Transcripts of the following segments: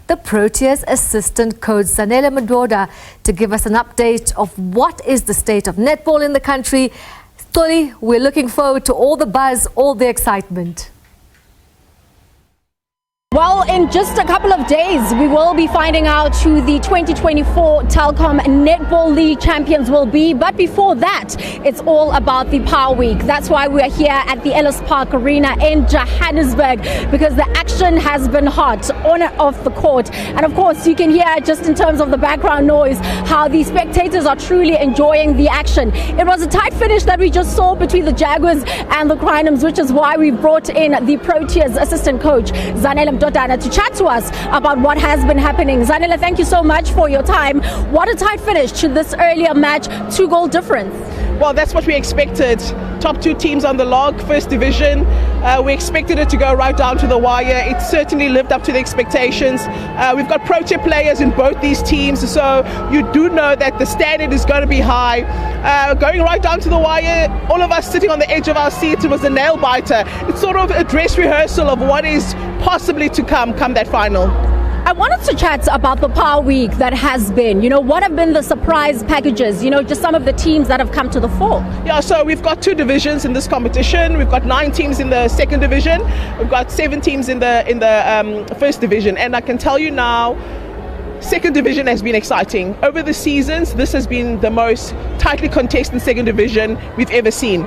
the Proteas assistant coach Zanele Mdodana to give us an update of what is the state of netball in the country. Toli, we're looking forward to all the buzz, all the excitement. Well, in just a couple of days, we will be finding out who the 2024 Telkom Netball League champions will be. But before that, it's all about the Power Week. That's why we're here at the Ellis Park Arena in Johannesburg, because the action has been hot on and off the court. And of course, you can hear just in terms of the background noise how the spectators are truly enjoying the action. It was a tight finish that we just saw between the Jaguars and the Crinums, which is why we brought in the Proteas assistant coach, Zanele Mdodana, to chat to us about what has been happening. Zanele, thank you so much for your time. What a tight finish to this earlier match, 2-goal difference. Well, that's what we expected. Top two teams on the log, first division. We expected it to go right down to the wire. It certainly lived up to the expectations. We've got Protea players in both these teams, so you do know that the standard is going to be high. Going right down to the wire, all of us sitting on the edge of our seats, it was a nail biter. It's sort of a dress rehearsal of what is possibly to come that final. I wanted to chat about the Power Week that has been. What have been the surprise packages? Just some of the teams that have come to the fore. Yeah, so we've got two divisions in this competition. We've got 9 teams in the second division. We've got 7 teams in the first division. And I can tell you now, second division has been exciting. Over the seasons, this has been the most tightly contested second division we've ever seen.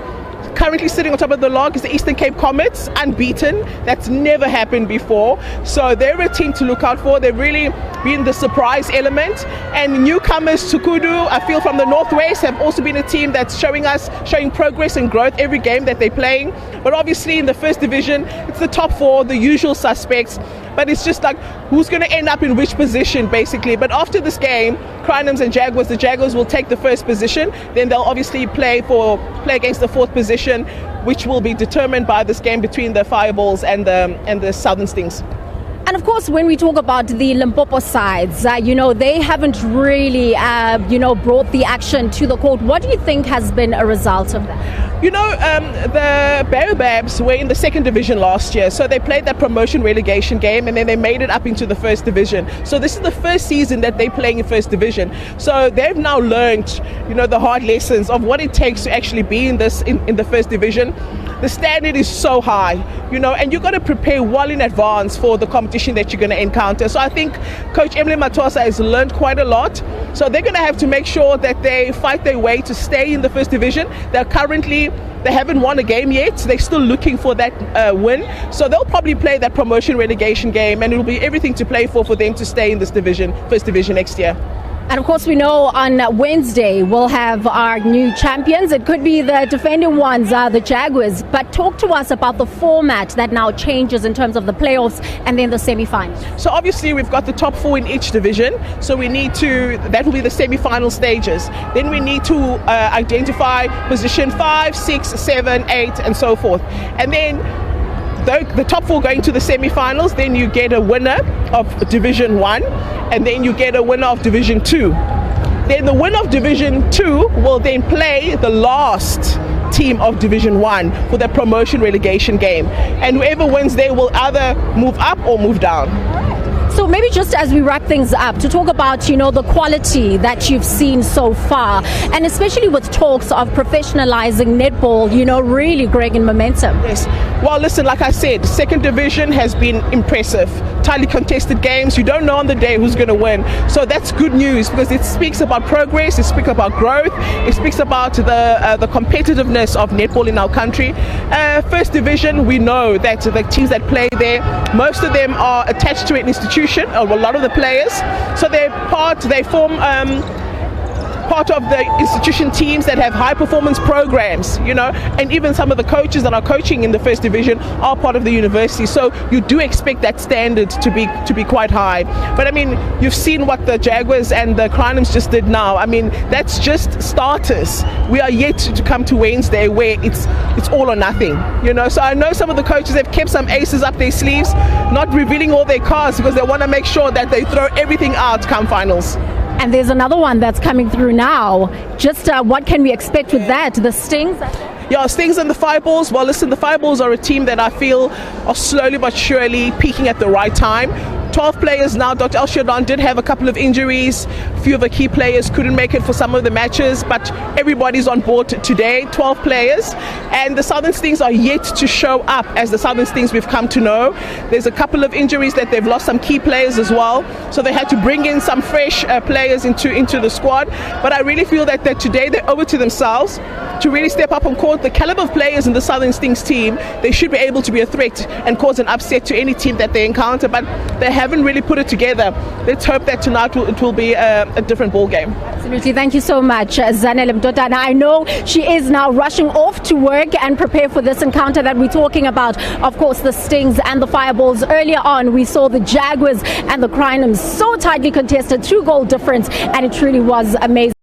Currently sitting on top of the log is the Eastern Cape Comets, unbeaten. That's never happened before. So they're a team to look out for. They've really been the surprise element. And newcomers, Tukudu, I feel from the Northwest, have also been a team that's showing progress and growth every game that they're playing. But obviously in the first division, it's the top 4, the usual suspects. But it's just like who's going to end up in which position, basically. But after this game, Crinums and Jaguars, the Jaguars will take the first position. Then they'll obviously play against the 4th position, which will be determined by this game between the Fireballs and the Southern Stings. And of course, when we talk about the Limpopo sides, they haven't really, brought the action to the court. What do you think has been a result of that? The Baobabs were in the second division last year, so they played that promotion relegation game and then they made it up into the first division. So this is the first season that they're playing in first division. So they've now learned, the hard lessons of what it takes to actually be in the first division. The standard is so high, and you've got to prepare well in advance for the competition that you're going to encounter. So I think Coach Emily Matosa has learned quite a lot. So they're going to have to make sure that they fight their way to stay in the first division. They haven't won a game yet. They're still looking for that win. So they'll probably play that promotion relegation game, and it'll be everything to play for them to stay in this division, first division next year. And of course, we know on Wednesday we'll have our new champions. It could be the defending ones, the Jaguars. But talk to us about the format that now changes in terms of the playoffs and then the semi-finals. So obviously we've got the top 4 in each division. So that will be the semi-final stages. Then we need to identify position 5, 6, 7, 8, and so forth. And then the top 4 going to the semi-finals, then you get a winner of Division 1, and then you get a winner of Division 2. Then the winner of Division 2 will then play the last team of Division 1 for the promotion relegation game. And whoever wins there will either move up or move down. So maybe just as we wrap things up, to talk about, the quality that you've seen so far, and especially with talks of professionalizing netball, really growing in momentum. Yes. Well, listen, like I said, second division has been impressive. Tightly contested games. You don't know on the day who's going to win. So that's good news because it speaks about progress, it speaks about growth, it speaks about the competitiveness of netball in our country. First division, we know that the teams that play there, most of them are attached to an institution, or a lot of the players. So they form part of the institution teams that have high performance programs, and even some of the coaches that are coaching in the first division are part of the university. So you do expect that standard to be quite high. But I mean, you've seen what the Jaguars and the Crinums just did now. I mean, that's just starters. We are yet to come to Wednesday where it's all or nothing, So I know some of the coaches have kept some aces up their sleeves, not revealing all their cards because they want to make sure that they throw everything out come finals. And there's another one that's coming through now. Just what can we expect with that? The Stings? Yeah, Stings and the Fireballs. Well, listen, the Fireballs are a team that I feel are slowly but surely peaking at the right time. 12 players now. Dr. El-Shaddan did have a couple of injuries. A few of the key players couldn't make it for some of the matches, but everybody's on board today, 12 players. And the Southern Stings are yet to show up as the Southern Stings we've come to know. There's a couple of injuries that they've lost some key players as well. So they had to bring in some fresh players into the squad. But I really feel that today they owe it to themselves to really step up and court the caliber of players in the Southern Stings team. They should be able to be a threat and cause an upset to any team that they encounter, but they haven't really put it together. Let's hope that tonight it will be a different ball game. Absolutely. Thank you so much, Zanele Mdodana. I know she is now rushing off to work and prepare for this encounter that we're talking about. Of course, the Stings and the Fireballs. Earlier on, we saw the Jaguars and the Crinums so tightly contested, 2-goal difference, and it truly was amazing.